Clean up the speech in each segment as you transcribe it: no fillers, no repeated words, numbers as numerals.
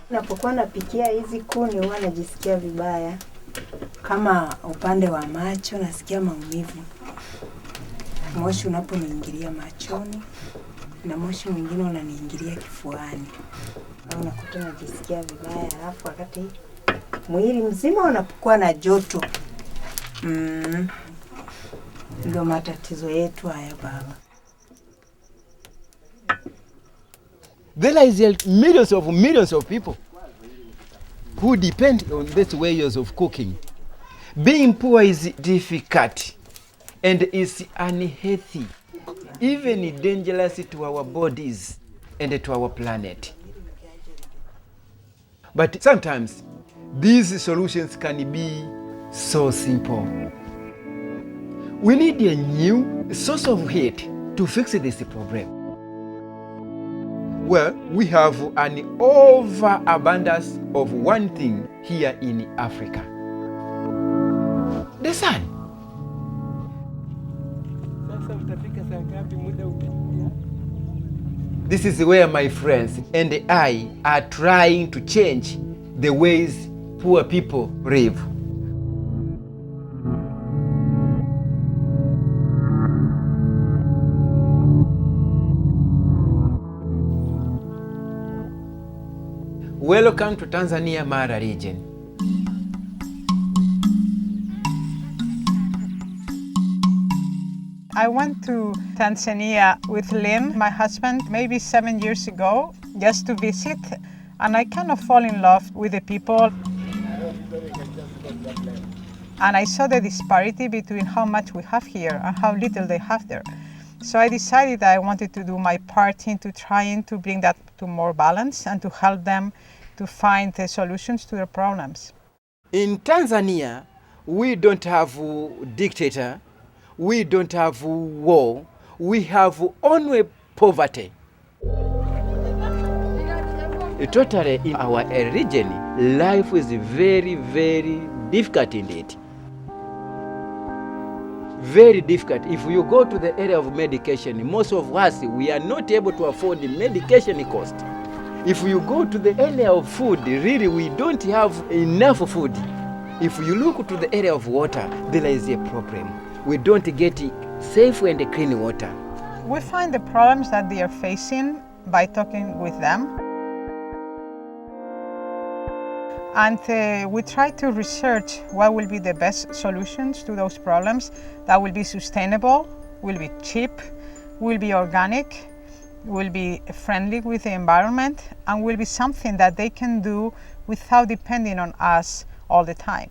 Napokuwa napikia hizi kuni huwa najisikia vibaya. Kama upande wa macho nasikia maumivu. Moshi unaponiingilia machoni na moshi mwingine unaniingilia kifuani. Au nakuta najisikia vibaya, alafu wakati mwili mzima unapokuwa na joto. Ndio matatizo yetu haya baba. There is millions of people who depend on these ways of cooking. Being poor is difficult and is unhealthy, even dangerous to our bodies and to our planet. But sometimes these solutions can be so simple. We need a new source of heat to fix this problem. Well, we have an overabundance of one thing here in Africa. The sun. This is where my friends and I are trying to change the ways poor people live. Welcome to Tanzania Mara region. I went to Tanzania with Lynn, my husband, maybe 7 years ago, just to visit, and I kind of fall in love with the people. And I saw the disparity between how much we have here and how little they have there. So I decided that I wanted to do my part into trying to bring that to more balance and to help them to find the solutions to their problems. In Tanzania, we don't have a dictator, we don't have war, we have only poverty. Totally in our region, life is very, very difficult indeed. Very difficult. If you go to the area of medication, most of us, we are not able to afford the medication cost. If you go to the area of food, really we don't have enough food. If you look to the area of water, there is a problem. We don't get safe and clean water. We find the problems that they are facing by talking with them. And we try to research what will be the best solutions to those problems that will be sustainable, will be cheap, will be organic, will be friendly with the environment, and will be something that they can do without depending on us all the time.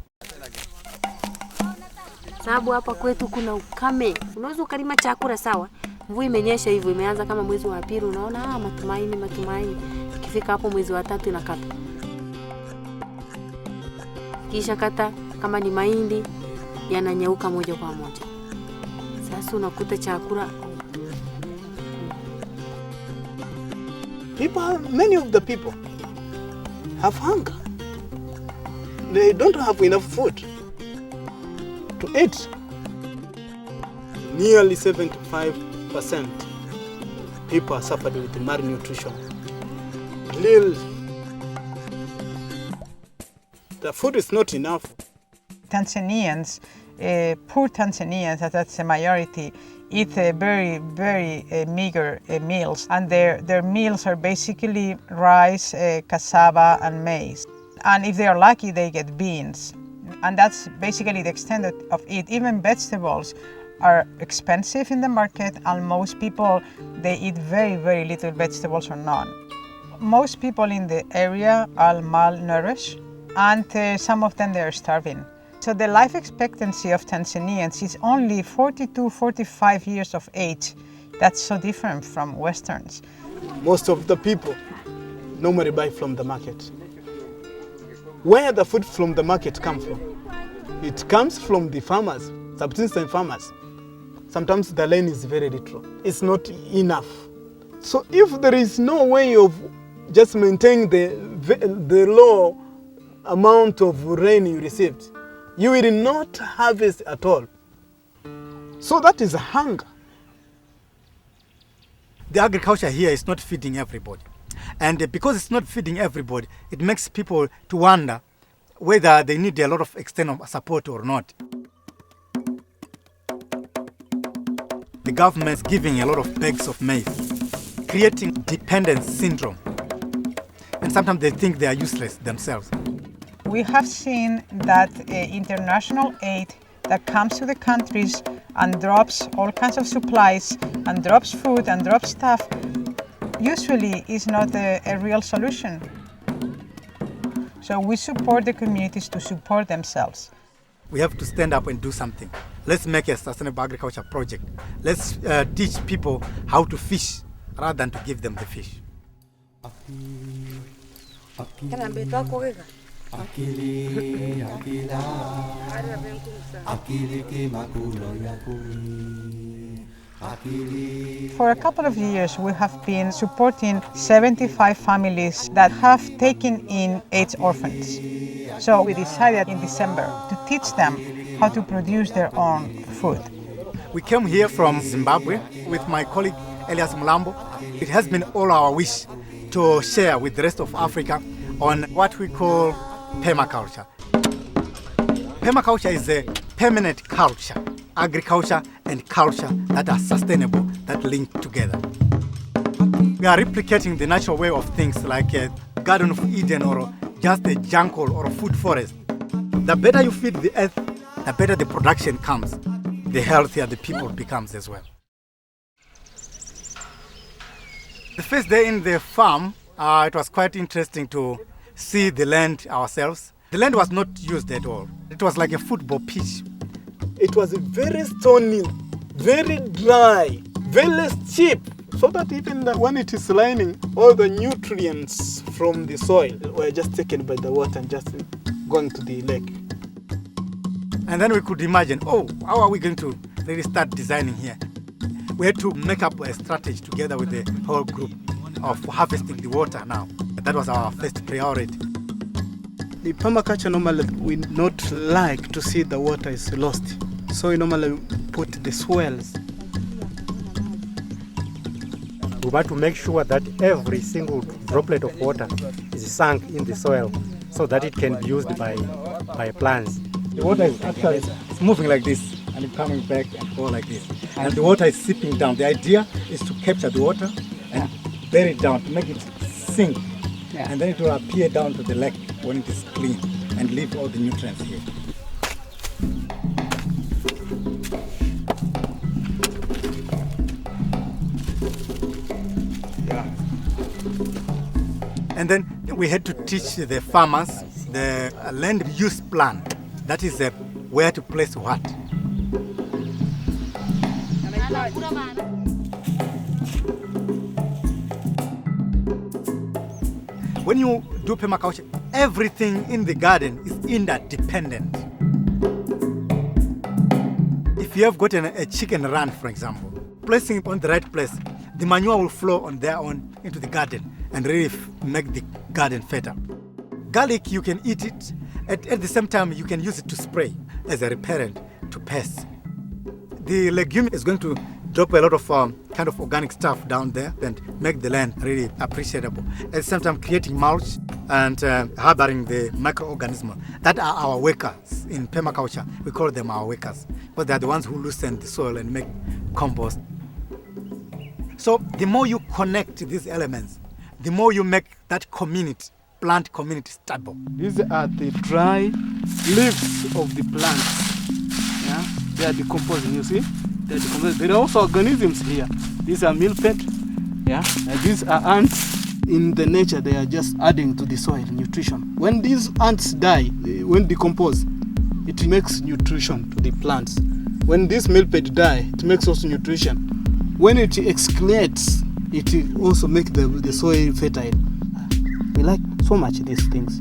Sababu hapa kwetu kuna ukame. Unaweza ukalima chakula sawa. Mvua imenyesha hivyo, imeanza kama mwezi wa pili, unaona matumaini. Ikifika hapo mwezi wa 3 inakata. Kisha kata kama ni mahindi yananyauka moja kwa moja. Sasa unakuta chakula. Many of the people have hunger. They don't have enough food to eat. Nearly 75% people are suffering with malnutrition. The food is not enough. Tanzanians, poor Tanzanians, that's a majority, eat very, very meager meals, and their meals are basically rice, cassava, and maize. And if they are lucky, they get beans. And that's basically the extent of it. Even vegetables are expensive in the market, and most people, they eat very, very little vegetables or none. Most people in the area are malnourished, and some of them, they are starving. So the life expectancy of Tanzanians is only 42, 45 years of age. That's so different from Westerns. Most of the people normally buy from the market. where the food from the market comes from. It comes from the farmers, subsistence farmers. Sometimes the land is very little. It's not enough. So if there is no way of just maintaining the low amount of rain you received, you will not harvest at all. So that is hunger. The agriculture here is not feeding everybody. And because it's not feeding everybody, it makes people to wonder whether they need a lot of external support or not. The government's giving a lot of bags of maize, creating dependence syndrome. And sometimes they think they are useless themselves. We have seen that international aid that comes to the countries and drops all kinds of supplies and drops food and drops stuff usually is not a real solution. So we support the communities to support themselves. We have to stand up and do something. Let's make a sustainable agriculture project. Let's teach people how to fish rather than to give them the fish. For a couple of years, we have been supporting 75 families that have taken in 8 orphans. So we decided in December to teach them how to produce their own food. We came here from Zimbabwe with my colleague Elias Mulambo. It has been all our wish to share with the rest of Africa on what we call permaculture. Permaculture is a permanent culture, agriculture and culture that are sustainable, that link together. We are replicating the natural way of things like a Garden of Eden or just a jungle or a food forest. The better you feed the earth, the better the production comes, the healthier the people becomes as well. The first day in the farm, it was quite interesting to see the land ourselves. The land was not used at all. It was like a football pitch. It was very stony, very dry, very cheap, so that even when it is raining, all the nutrients from the soil were just taken by the water and just going to the lake. And then we could imagine, oh, how are we going to really start designing here? We had to make up a strategy together with the whole group of harvesting the water now. That was our first priority. The permaculture normally we not like to see the water is lost. So we normally put the swells. We want to make sure that every single droplet of water is sunk in the soil so that it can be used by plants. The water is actually it's moving like this and it's coming back and go like this. And the water is seeping down. The idea is to capture the water and bury it down to make it sink. And then it will appear down to the lake when it is clean and leave all the nutrients here. And then we had to teach the farmers the land use plan. That is where to place what. When you do permaculture, everything in the garden is interdependent. If you have gotten a chicken run, for example, placing it on the right place, the manure will flow on their own into the garden and really make the garden fertile. Garlic, you can eat it. At the same time, you can use it to spray as a repellent to pests. The legume is going to drop a lot of kind of organic stuff down there and make the land really appreciable. At the same time, creating mulch and harboring the microorganisms that are our workers in permaculture. We call them our workers, but they're the ones who loosen the soil and make compost. So the more you connect these elements, the more you make that community, plant community stable. These are the dry leaves of the plants. Yeah? They are decomposing, you see? They are decomposing. There are also organisms here. These are millipede. Yeah? And these are ants. In the nature, they are just adding to the soil nutrition. When these ants die, when decompose, it makes nutrition to the plants. When these millipede die, it makes also nutrition. When it excretes, it also makes the soil fertile. We like so much these things.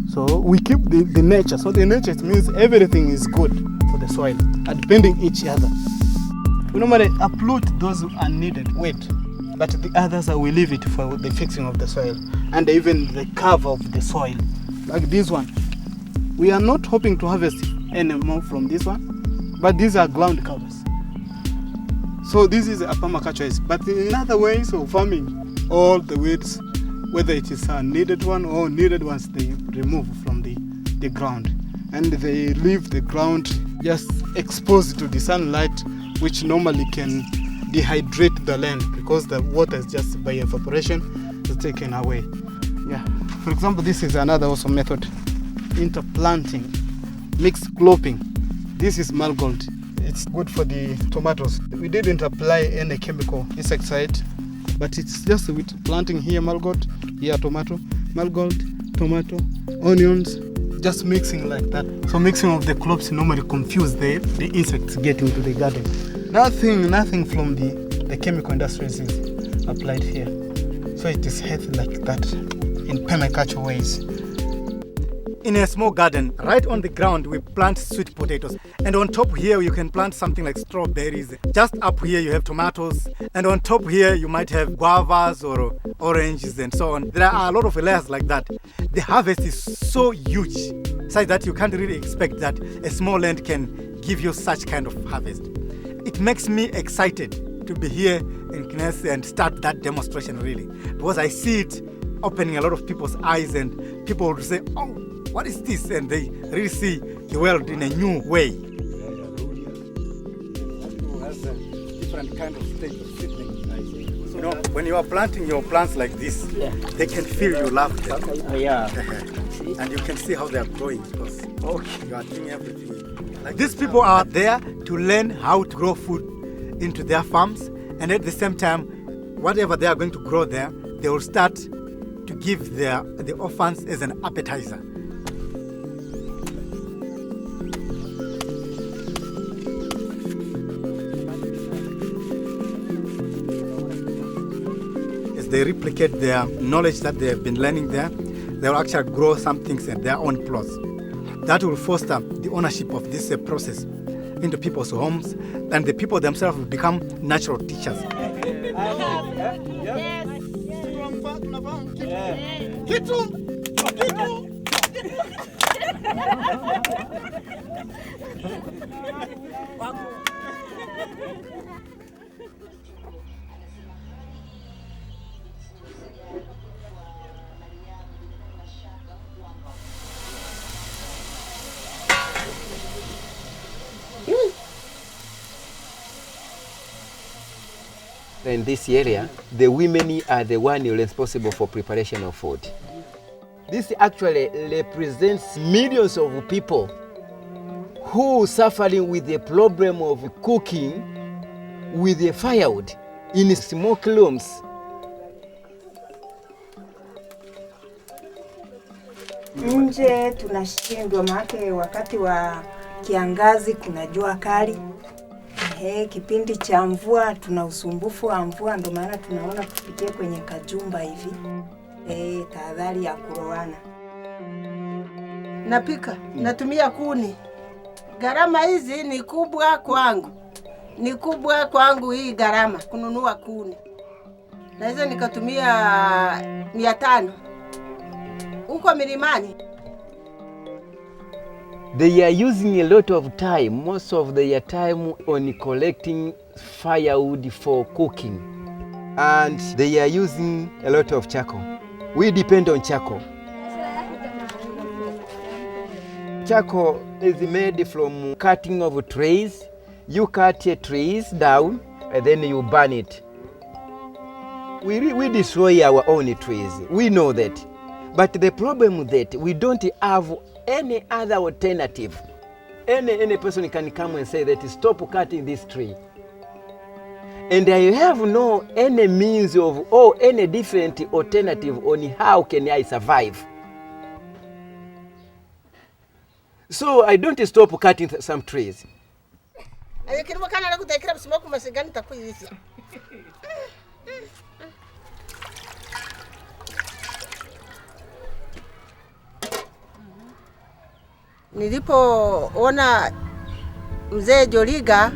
So we keep the nature. So the nature means everything is good for the soil and depending each other. We normally uproot those unneeded weight, but the others we leave it for the fixing of the soil and even the cover of the soil. Like this one. We are not hoping to harvest any more from this one, but these are ground covers. So this is a permaculture. But in other ways of farming, all the weeds, whether it is a needed one or needed ones, they remove from the ground. And they leave the ground just exposed to the sunlight, which normally can dehydrate the land because the water is just by evaporation is taken away. Yeah. For example, this is another also method. Interplanting, mixed clopping. This is marigold. It's good for the tomatoes. We didn't apply any chemical insecticide, but it's just with planting here marigold, here tomato, marigold, tomato, onions, just mixing like that. So mixing of the crops normally confuse the insects getting to the garden. Nothing from the chemical industries is applied here. So it is healthy like that in permaculture ways. In a small garden, right on the ground, we plant sweet potatoes. And on top here, you can plant something like strawberries. Just up here, you have tomatoes. And on top here, you might have guavas or oranges and so on. There are a lot of layers like that. The harvest is so huge, such that you can't really expect that a small land can give you such kind of harvest. It makes me excited to be here in Knesset and start that demonstration really. Because I see it opening a lot of people's eyes and people will say, oh, what is this? And they really see the world in a new way. Different kind of stage of seedling. You know, when you are planting your plants like this, they can feel you love them. And you can see how they are growing because you are doing everything. Like these people are there to learn how to grow food into their farms, and at the same time, whatever they are going to grow there, they will start to give the orphans as an appetizer. They replicate their knowledge that they have been learning there, they will actually grow some things in their own plots. That will foster the ownership of this process into people's homes, and the people themselves will become natural teachers. In this area, the women are the one responsible for preparation of food. This actually represents millions of people who are suffering with the problem of cooking with the firewood in smoke rooms. Nje tunashindwa, maana wakati wa kiangazi kuna jua kali. Kipindi cha mvua tuna usumbufu wa mvua, ndio maana tunaona kupitia kwenye kajumba hivi. Tahadhari ya kurowana. Napika, natumia kuni. Gharama hizi ni kubwa kwangu. Ni kubwa kwangu hii gharama kununua kuni. Naweza nikatumia 500 huko milimani. They are using a lot of time, most of their time on collecting firewood for cooking. And they are using a lot of charcoal. We depend on charcoal. Charcoal is made from cutting of trees. You cut trees down and then you burn it. We destroy our own trees. We know that. But the problem is that we don't have any other alternative. Any person can come and say that stop cutting this tree. And I have no any means of or any different alternative on how can I survive. So I don't stop cutting some trees. Nilipoona mzee Joliga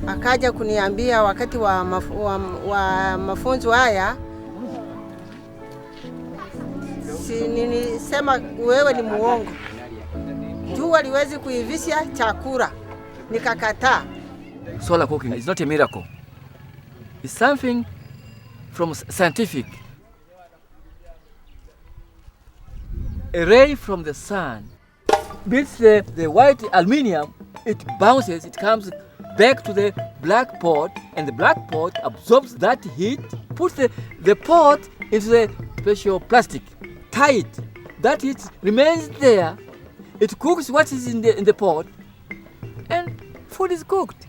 akaja kuniambia wakati wa mafunzo haya, nilisema wewe ni muongo. Jua liwezi kuivisha chakula. Nikakataa. Solar cooking is not a miracle. It's something from scientific. A ray from the sun beats the white aluminium, it bounces, it comes back to the black pot, and the black pot absorbs that heat, puts the pot into the special plastic, tight. That heat remains there. It cooks what is in the pot, and food is cooked.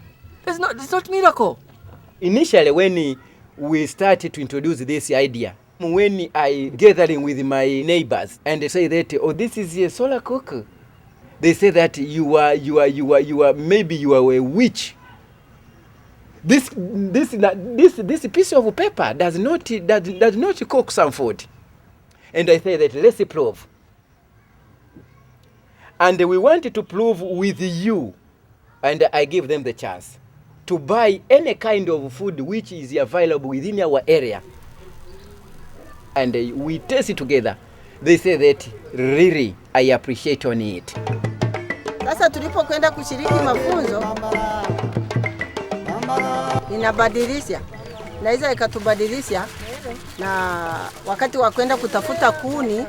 It's not miracle. Initially, when we started to introduce this idea, when I gathering with my neighbors and they say that, oh, this is a solar cooker, they say that you are maybe you are a witch. This piece of paper does not cook some food. And I say that let's prove. And we wanted to prove with you, and I give them the chance to buy any kind of food which is available within our area. And we taste it together. They say that really I appreciate on it. Sasa tulipokwenda kushiriki mafunzo, inabadilisha. Naweza ikatubadilisha, na wakati wa kwenda kutafuta kuni,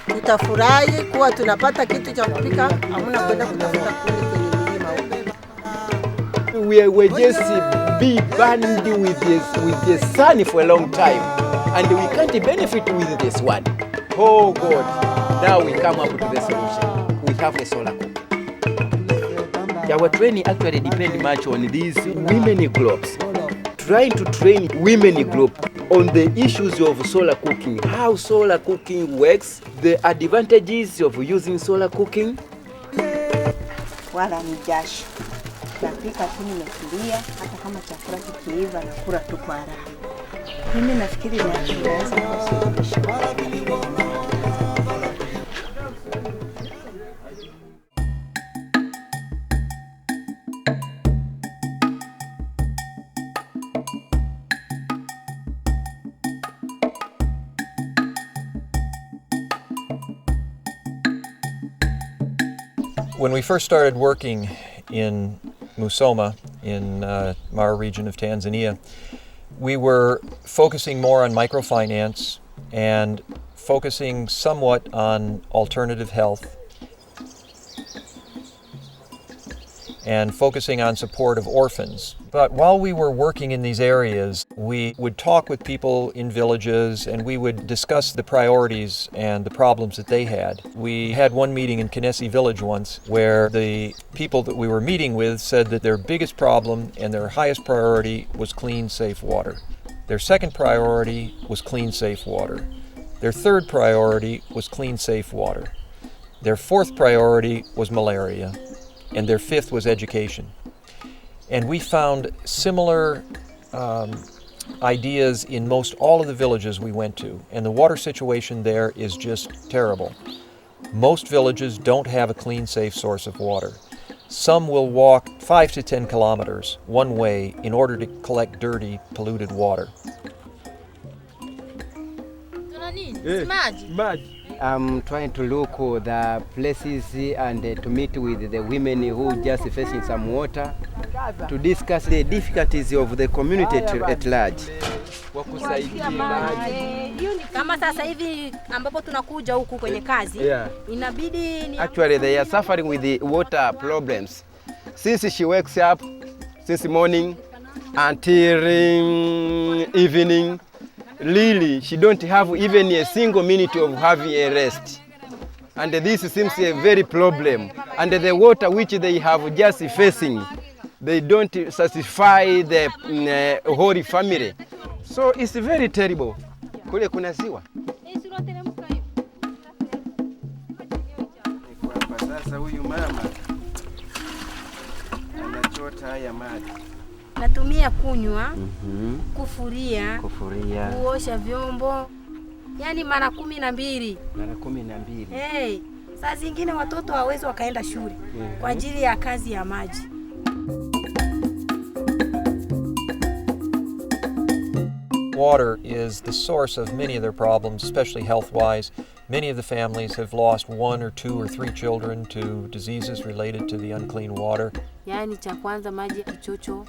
tutafurahi kuwa tunapata kitu cha kupika, hamna kwenda kutafuta kuni kwenye milima huko. We were just be burned with the sun for a long time, and we can't benefit with this one. Oh God, now we come up to the solution. We have a solar cooker. Our training actually depends much on these women groups, trying to train women group on the issues of solar cooking, how solar cooking works, the advantages of using solar cooking. Wala ni jasho. Napika tu nimetulia, hata kama chakula kikiiva na kula tu kwa raha. Mimi nafikiri naweza kusuluhisha. When we first started working in Musoma, in Mara region of Tanzania, we were focusing more on microfinance and focusing somewhat on alternative health and focusing on support of orphans. But while we were working in these areas, we would talk with people in villages and we would discuss the priorities and the problems that they had. We had one meeting in Kinesi village once where the people that we were meeting with said that their biggest problem and their highest priority was clean, safe water. Their second priority was clean, safe water. Their third priority was clean, safe water. Their fourth priority was malaria. And their fifth was education. And we found similar ideas in most all of the villages we went to, and the water situation there is just terrible. Most villages don't have a clean, safe source of water. Some will walk 5 to 10 kilometers one way in order to collect dirty, polluted water. I'm trying to look at the places and to meet with the women who just facing some water, to discuss the difficulties of the community at large. Kama sasa hivi ambapo tunakuja huku kwenye kazi, inabidi ni actually they are suffering with the water problems. Since she wakes up, since morning until evening, really, she don't have even a single minute of having a rest. And this seems a very problem. And the water which they have just facing, they don't satisfy the whole family. So it's very terrible. Kule kuna ziwa. Sasa huyu mama anachota haya maji. Natumia kunywa, kufuria, kuosha vyombo, yani mara 12. Mara 12. Hey, Saa zingine watoto hawezi wakaenda shule kwa ajili ya kazi ya maji. Water is the source of many of their problems, especially health-wise. Many of the families have lost 1 or 2 or 3 children to diseases related to the unclean water. Yaani cha kwanza maji ya kichocho,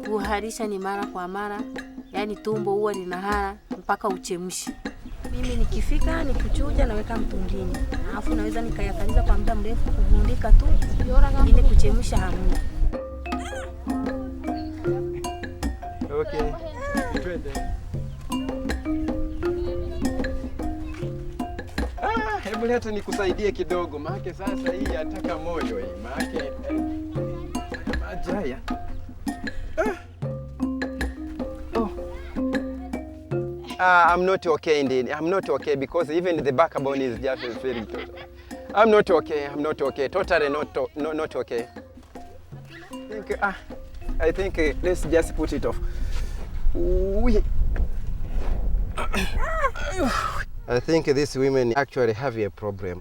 kuharisha ni mara kwa mara, yaani tumbo huwa linahara mpaka uchemshi. Mimi nikifika nikuchuja naweka mtungini. Alafu naweza nikayakaliza kwa muda mrefu kuvundika tu ili kuchemsha hamna. Okay. Hebu leta nikusaidie kidogo, maana sasa hii yataka moyo hii, maana majaya. I'm not okay indeed. I'm not okay because even the backbone is just feeling total. I'm not okay. I'm not okay. Totally not okay. I think let's just put it off. I think these women actually have a problem.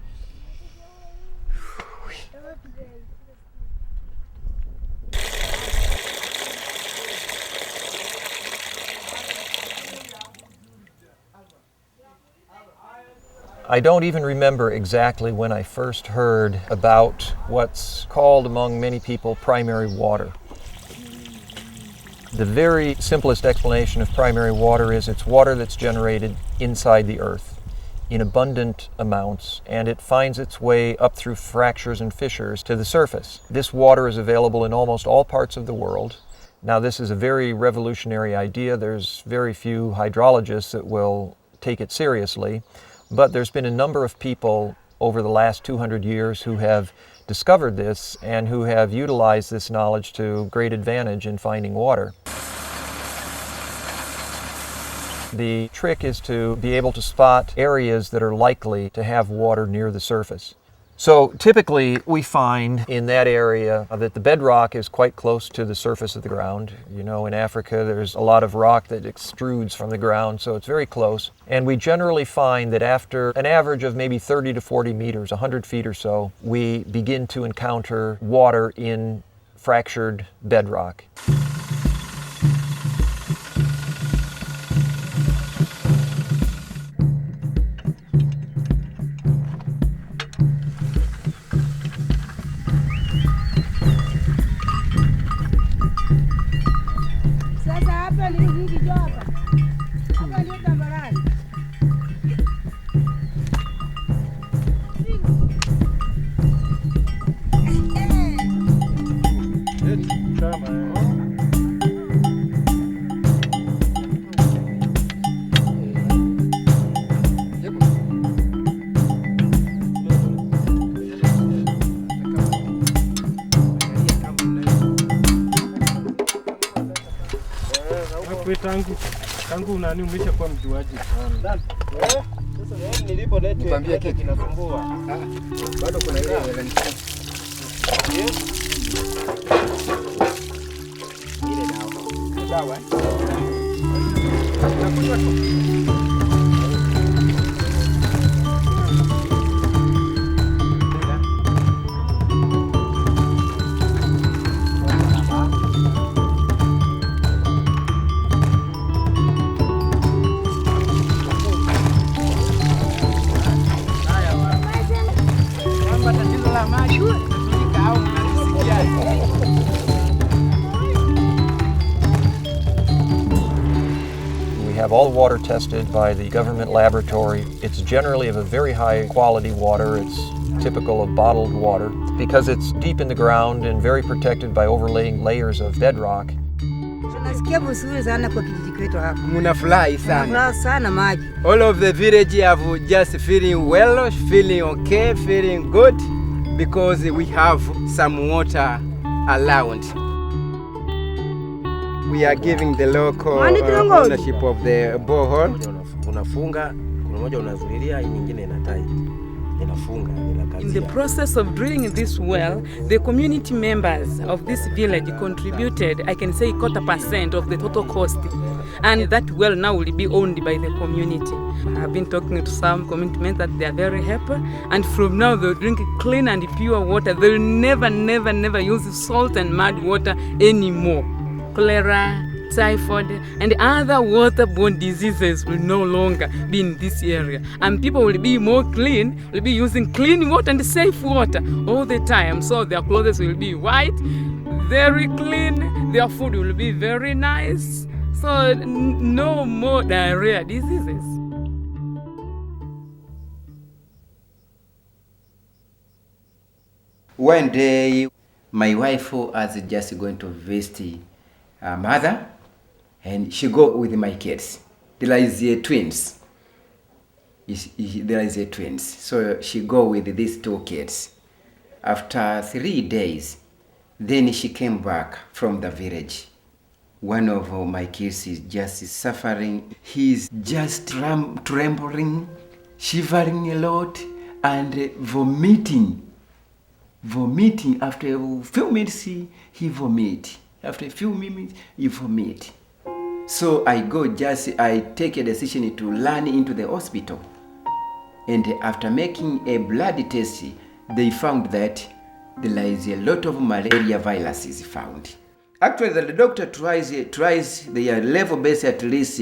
I don't even remember exactly when I first heard about what's called among many people primary water. The very simplest explanation of primary water is it's water that's generated inside the earth in abundant amounts, and it finds its way up through fractures and fissures to the surface. This water is available in almost all parts of the world. Now, this is a very revolutionary idea. There's very few hydrologists that will take it seriously, but there's been a number of people over the last 200 years who have discovered this and who have utilized this knowledge to great advantage in finding water. The trick is to be able to spot areas that are likely to have water near the surface. So typically we find in that area that the bedrock is quite close to the surface of the ground. You know, in Africa there's a lot of rock that extrudes from the ground, so it's very close. And we generally find that after an average of maybe 30 to 40 meters, 100 feet or so, we begin to encounter water in fractured bedrock. Tangu nani umeshakuwa mjuaji sana. Sasa nilipoleta nikwambia keki kinasumbua. Bado kuna ile ile dawa. We have all water tested by the government laboratory. It's generally of a very high quality water. It's typical of bottled water because it's deep in the ground and very protected by overlaying layers of bedrock. Tunasikia vizuri sana kwa kijiji kwetu hapa. Mnafurahi sana. Tunafurahi sana maji. All of the village have just feeling well, feeling okay, feeling good because we have some water around. We are giving the local ownership of the borehole. Unafunga, kuna moja unazulilia, nyingine inatai. In the process of drilling this well, the community members of this village contributed, I can say, 25% of the total cost. And that well now will be owned by the community. I've been talking to some community members that they are very happy. And from now they'll drink clean and pure water. They'll never, never, never use salt and mud water anymore. Cholera, typhoid, and other waterborne diseases will no longer be in this area. And people will be more clean, will be using clean water and safe water all the time. So their clothes will be white, very clean, their food will be very nice. So no more diarrhea diseases. One day, my wife was just going to visit her mother, and she go with my kids. There is a twins. There is a twins. So she go with these two kids. After 3 days, then she came back from the village. One of my kids is just suffering. He's just trembling, shivering a lot, and vomiting. After a few minutes, he vomit. After a few minutes, he vomit. So I take a decision to run into the hospital. And after making a blood test, they found that there is a lot of malaria viruses found. Actually, the doctor tries their level best at least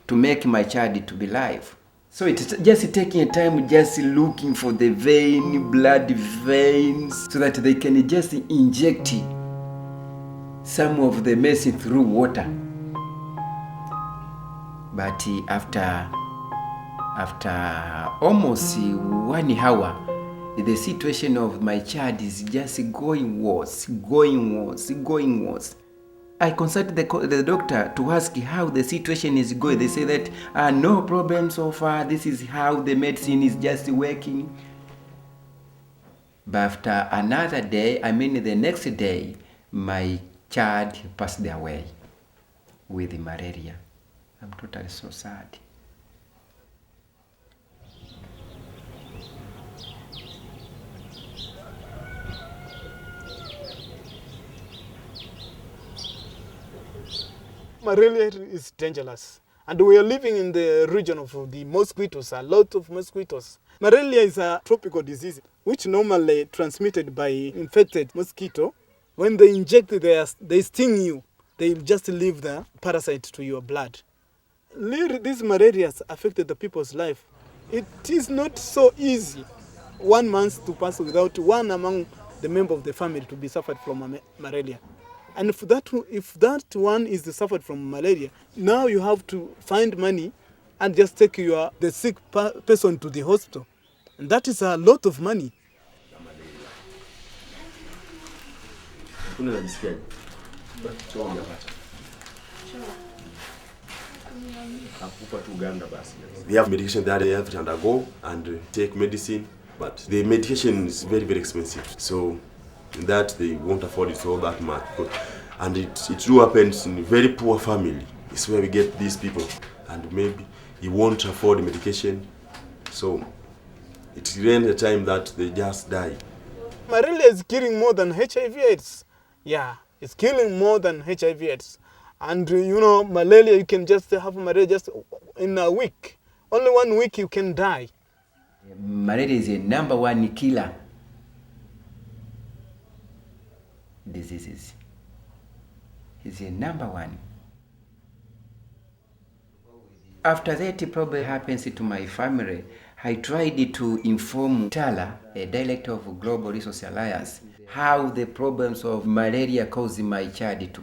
to make my child to be alive. So it's just taking time, just looking for the blood veins, so that they can just inject some of the medicine through water. But after almost 1 hour, the situation of my child is just going worse. I consulted the doctor to ask how the situation is going. They say that no problem so far. This is how the medicine is just working. But after another day, the next day, my child passed away with malaria. I'm totally so sad. Malaria is dangerous, and we are living in the region of the mosquitoes, a lot of mosquitoes. Malaria is a tropical disease which normally transmitted by infected mosquito. When they inject, they sting you. They just leave the parasite to your blood. These malarias affected the people's life. It is not so easy 1 month to pass without one among the member of the family to be suffered from malaria. And if that one is suffered from malaria, now you have to find money and just take the sick person to the hospital. And that is a lot of money. They have medication that they have to undergo and take medicine, but the medication is very, very expensive. So that they won't afford it all that much. And it do happens in a very poor family. It's where we get these people. And maybe he won't afford the medication. So it's really the time that they just die. Malaria is killing more than HIV/AIDS. Yeah, it's killing more than HIV/AIDS. And malaria, you can just have malaria just in a week. Only 1 week you can die. Malaria is the #1 killer diseases. It's the #1. After that problem happens to my family, I tried to inform Tala, a director of Global Resource Alliance, how the problems of malaria caused my child to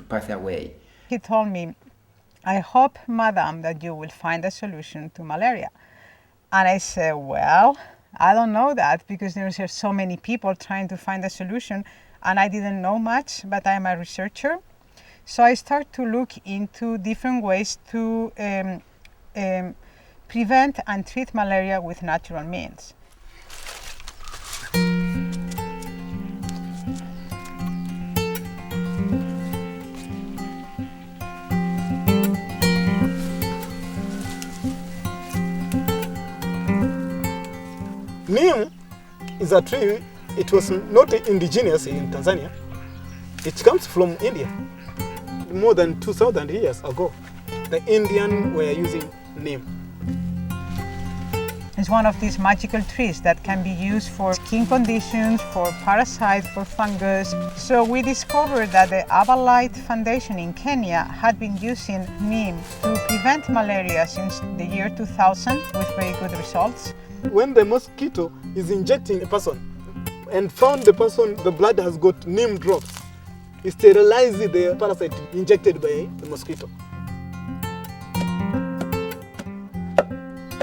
pass away. He told me, I hope, madam, that you will find a solution to malaria. And I said, well, I don't know that, because there are so many people trying to find a solution, and I didn't know much, but I'm a researcher. So I start to look into different ways to prevent and treat malaria with natural means. Neem is a tree. It was not indigenous in Tanzania. It comes from India. More than 2,000 years ago, the Indians were using neem. It's one of these magical trees that can be used for skin conditions, for parasites, for fungus. So we discovered that the Light Foundation in Kenya had been using neem to prevent malaria since the year 2000 with very good results. When the mosquito is injecting a person and found the person, the blood has got neem drops, it sterilizes the parasite injected by the mosquito.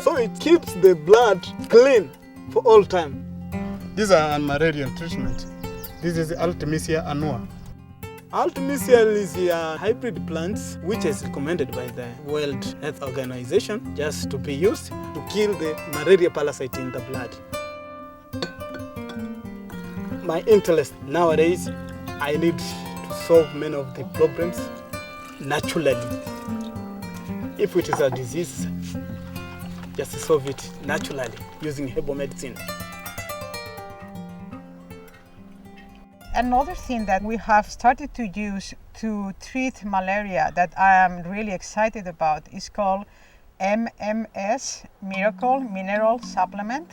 So it keeps the blood clean for all time. These are malarial treatment. This is Artemisia annua. Artemisia is a hybrid plant which is recommended by the World Health Organization just to be used to kill the malaria parasite in the blood. My interest nowadays, I need to solve many of the problems naturally. If it is a disease, just solve it naturally using herbal medicine. Another thing that we have started to use to treat malaria that I am really excited about is called MMS, Miracle Mineral Supplement.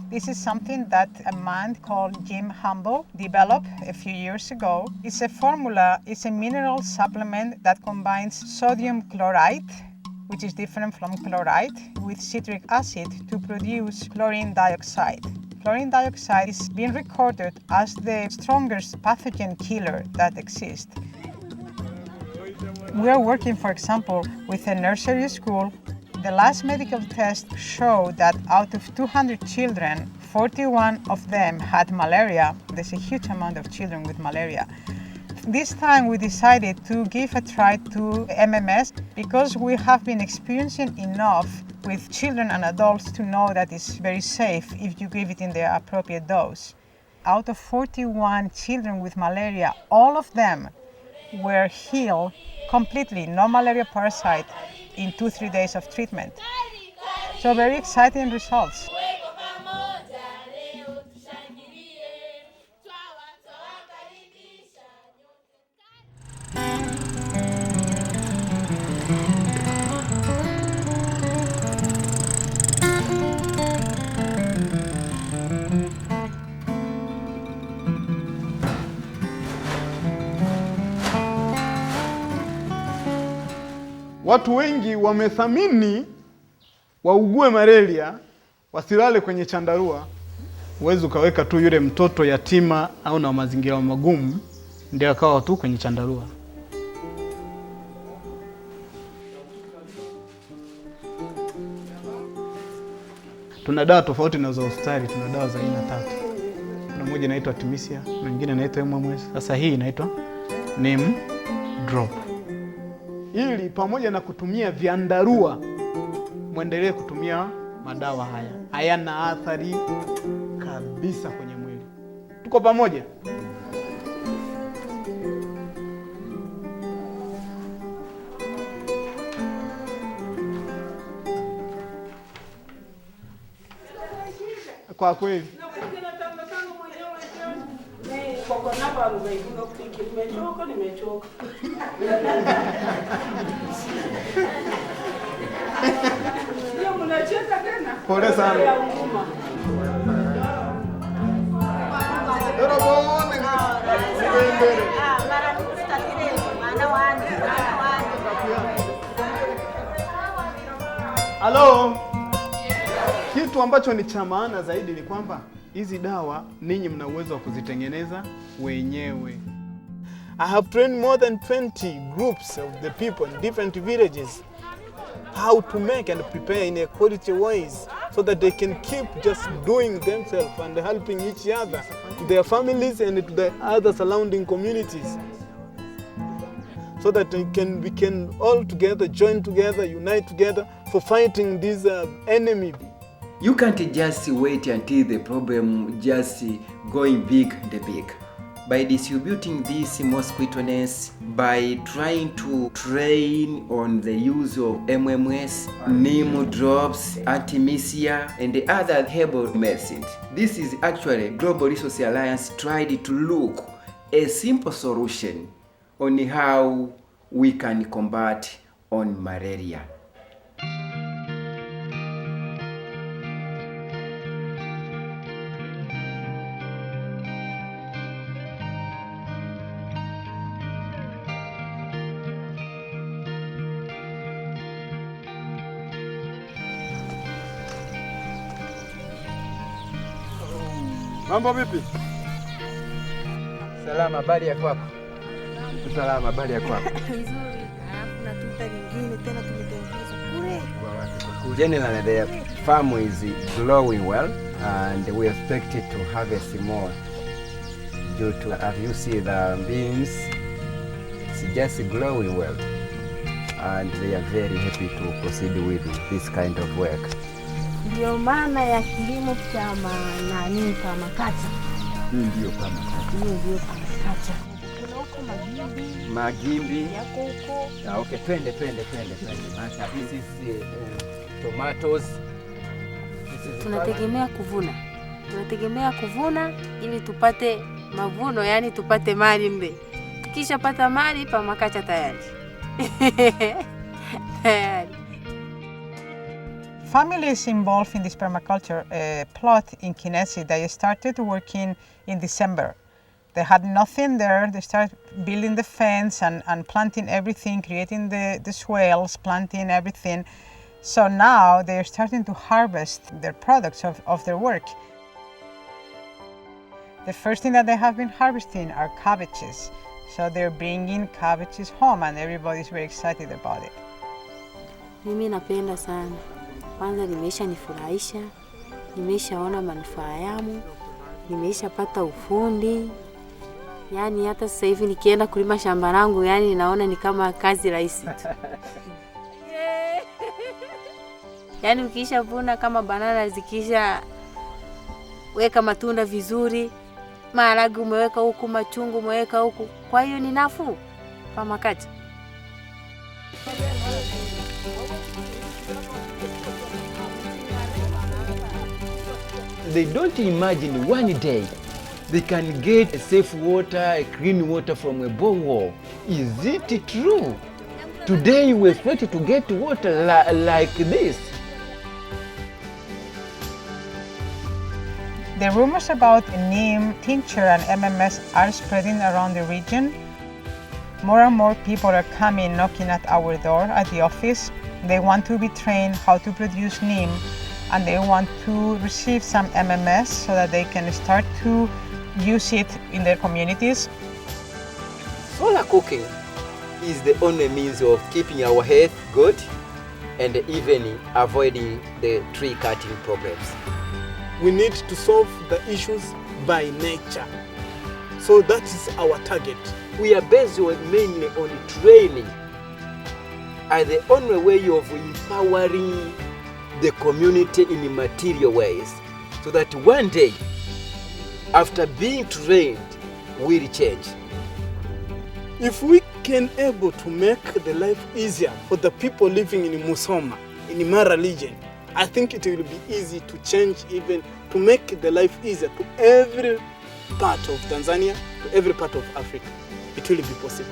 This is something that a man called Jim Humble developed a few years ago. It's a formula, it's a mineral supplement that combines sodium chloride, which is different from chloride, with citric acid to produce chlorine dioxide. Chlorine dioxide is being recorded as the strongest pathogen killer that exists. We are working, for example, with a nursery school. The last medical test showed that out of 200 children, 41 of them had malaria. There's a huge amount of children with malaria. This time we decided to give a try to MMS because we have been experiencing enough with children and adults to know that it's very safe if you give it in the appropriate dose. Out of 41 children with malaria, all of them were healed completely, no malaria parasite, in 2-3 days of treatment. So very exciting results. Watu wengi wamethamini waugue malaria, wasilale kwenye chandarua. Huwezi ukaweka tu yule mtoto yatima au na mazingira magumu ndio akawa tu kwenye chandarua. Tuna dawa tofauti na za hospitali, tuna dawa za aina 3. Kuna moja inaitwa Artemisia, nyingine inaitwa MMS. Sasa hii inaitwa Neem Drop. Ili pamoja na kutumia vyandarua muendelee kutumia madawa haya. Hayana athari kabisa kwenye mwili. Tuko pamoja? Kwa kweli. Pole sana. Halo. Kitu ambacho ni cha maana zaidi ni kwamba hizi dawa ninyi mna uwezo wa kuzitengeneza wenyewe. I have trained more than 20 groups of the people in different villages how to make and prepare in a quality ways so that they can keep just doing themselves and helping each other, to their families and to the other surrounding communities. So that we can all together, join together, unite together for fighting this enemy. You can't just wait until the problem just going big and big. by distributing these mosquito nets, by trying to train on the use of MMS, neem drops, artemisia, and the other herbal medicines. This is actually Global Resource Alliance tried to look a simple solution on how we can combat on malaria. Mambo vipi? Salama, habari ya kwako? Salama, habari ya kwako? Nzuri. Alafu na tuta lingine tena tumetengeneza kule. Generally, the farm is growing well, and we expect it to harvest more due to, as you see, the beans, it's just growing well, and they are very happy to proceed with this kind of work. Ndio maana ya kilimo cha nani kama kacha. Ndio kama kacha. Ndio kama kacha. Kuna huko magimbi. Magimbi. Yako huko. Ah, okay, twende. Hata this is tomatoes. Tunategemea kuvuna ili tupate mavuno, yani tupate mali mbe. Tukishapata mali pa makacha tayari. Families involved in this permaculture plot in Kinesi, they started working in December. They had nothing there. They started building the fence and planting everything, creating the swales, planting everything. So now they're starting to harvest their products of their work. The first thing that they have been harvesting are cabbages. So they're bringing cabbages home and everybody's very excited about it. Mimi napenda sana. Kwanza nimeshanifurahisha, nimeshaona manufaa yangu, nimeshapata ufundi. Yani hata sasa hivi nikienda kulima shamba langu, yani naona ni kama kazi rahisi tu. Yani ukishavuna kama banana zikisha weka matunda vizuri, maharagwe umeweka huku, machungu umeweka huku. Kwa hiyo ni nafuu kama kacha. They don't imagine one day they can get safe water, clean water from a borehole. Is it true? Today we expect to get water like this. The rumors about neem tincture and MMS are spreading around the region. More and more people are coming knocking at our door at the office. They want to be trained how to produce neem, and they want to receive some MMS so that they can start to use it in their communities. Solar cooking is the only means of keeping our health good and even avoiding the tree cutting problems. We need to solve the issues by nature. So that is our target. We are based mainly on training as the only way of empowering the community in material ways, so that one day, after being trained, we'll change. If we can able to make the life easier for the people living in Musoma, in Mara region, I think it will be easy to change, even to make the life easier to every part of Tanzania, to every part of Africa. It will be possible.